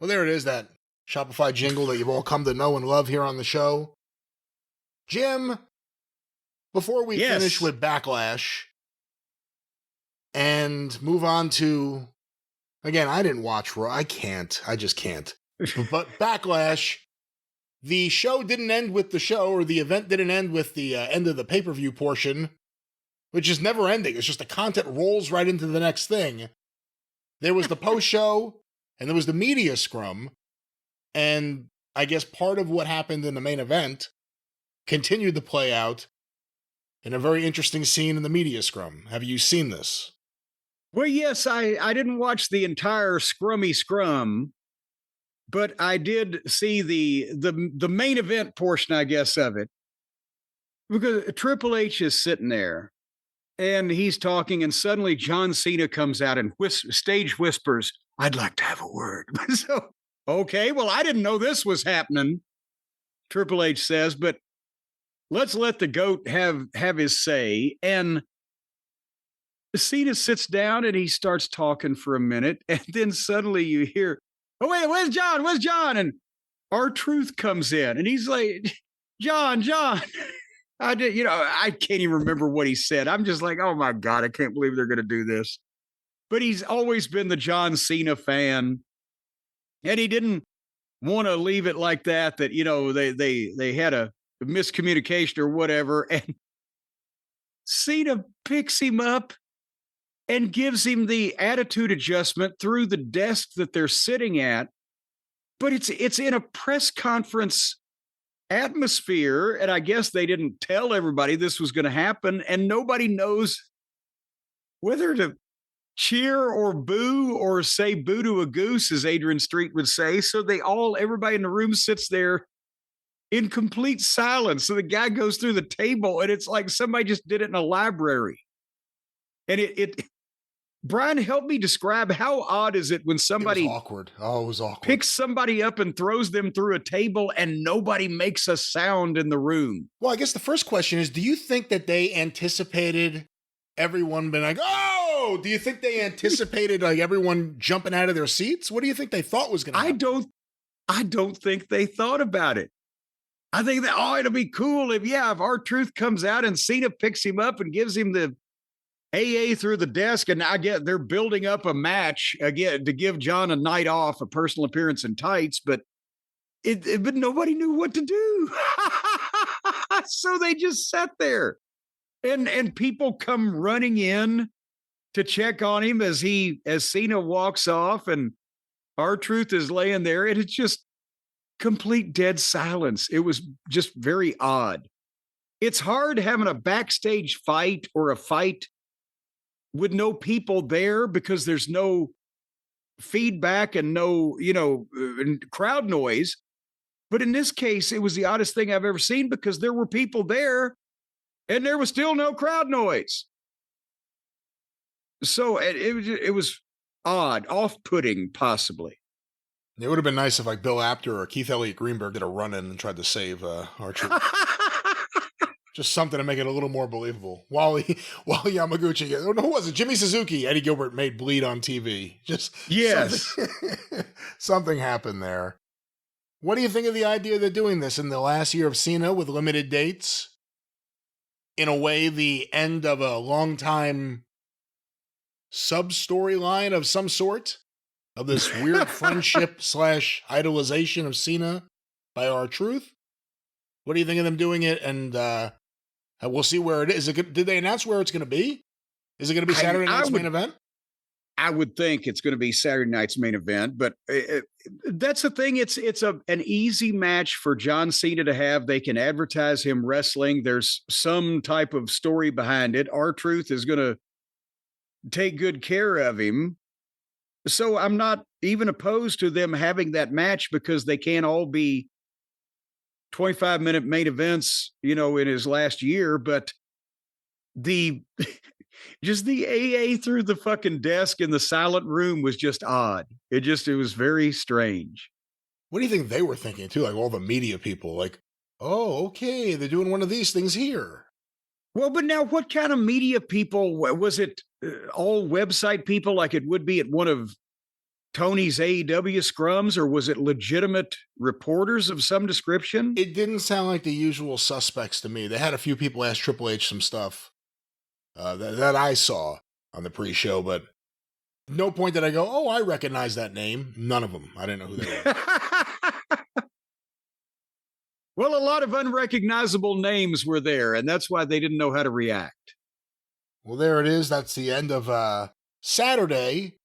Well, there it is, that Shopify jingle that you've all come to know and love here on the show. Jim, before we finish with Backlash and move on to, again, I didn't watch Raw. I just can't. But Backlash, the show didn't end with the show, or the event didn't end with the end of the pay-per-view portion, which is never ending. It's just the content rolls right into the next thing. There was the post-show, and there was the media scrum, and I guess part of what happened in the main event continued to play out in a very interesting scene in the media scrum. Have you seen this? Well, yes, I didn't watch the entire scrummy scrum, but I did see the main event portion, I guess, of it. Because Triple H is sitting there, and he's talking, and suddenly John Cena comes out and stage whispers, "I'd like to have a word." So, okay, well, I didn't know this was happening, Triple H says, but let's let the GOAT have his say. And Cena sits down and he starts talking for a minute, and then suddenly you hear, "Oh, wait, where's John? Where's John?" And R-Truth comes in, and he's like, John. I can't even remember what he said. I'm just like, oh my God, I can't believe they're going to do this. But he's always been the John Cena fan. And he didn't want to leave it like that, they had a miscommunication or whatever. And Cena picks him up and gives him the attitude adjustment through the desk that they're sitting at. But it's in a press conference atmosphere, and I guess they didn't tell everybody this was going to happen, and nobody knows whether to cheer or boo or say boo to a goose, as Adrian Street would say. So everybody in the room sits there in complete silence. So the guy goes through the table, and it's like somebody just did it in a library. And Brian, help me describe, how odd is it when somebody It was awkward. Oh, it was awkward. Picks somebody up and throws them through a table and nobody makes a sound in the room? Well, I guess the first question is, do you think that they anticipated everyone being like, oh, do you think they anticipated like everyone jumping out of their seats? What do you think they thought was going to happen? I don't think they thought about it. I think that, it'll be cool if R-Truth comes out and Cena picks him up and gives him the AA through the desk, and I get they're building up a match again to give John a night off, a personal appearance in tights, but nobody knew what to do. So they just sat there, and people come running in to check on him as Cena walks off, and R-Truth is laying there, and it's just complete dead silence. It was just very odd. It's hard having a backstage fight or a fight with no people there because there's no feedback and no, crowd noise. But in this case, it was the oddest thing I've ever seen because there were people there and there was still no crowd noise. So it was odd, off-putting, possibly. It would have been nice if like Bill Apter or Keith Elliott Greenberg did a run-in and tried to save R-Truth. Just something to make it a little more believable. Wally Yamaguchi, who was it? Jimmy Suzuki, Eddie Gilbert made bleed on TV. Just yes, something happened there. What do you think of the idea they're doing this in the last year of Cena with limited dates? In a way, the end of a long-time sub-storyline of some sort? Of this weird friendship / idolization of Cena by R-Truth? What do you think of them doing it? And we'll see where it is. Did they announce where it's going to be? Is it going to be Saturday night's main event? I would think it's going to be Saturday night's main event, but that's the thing. It's an easy match for John Cena to have. They can advertise him wrestling. There's some type of story behind it. R-Truth is going to take good care of him. So I'm not even opposed to them having that match because they can't all be 25-minute main events, in his last year. But just the AA through the fucking desk in the silent room was just odd. It was very strange. What do you think they were thinking too? Like all the media people, like, oh, okay, they're doing one of these things here. Well, but now what kind of media people? Was it all website people like it would be at one of Tony's AEW scrums, or was it legitimate reporters of some description? It didn't sound like the usual suspects to me. They had a few people ask Triple H some stuff that I saw on the pre-show, but no point did I go, oh, I recognize that name. None of them. I didn't know who they were. Well, a lot of unrecognizable names were there, and that's why they didn't know how to react. Well, there it is. That's the end of Saturday.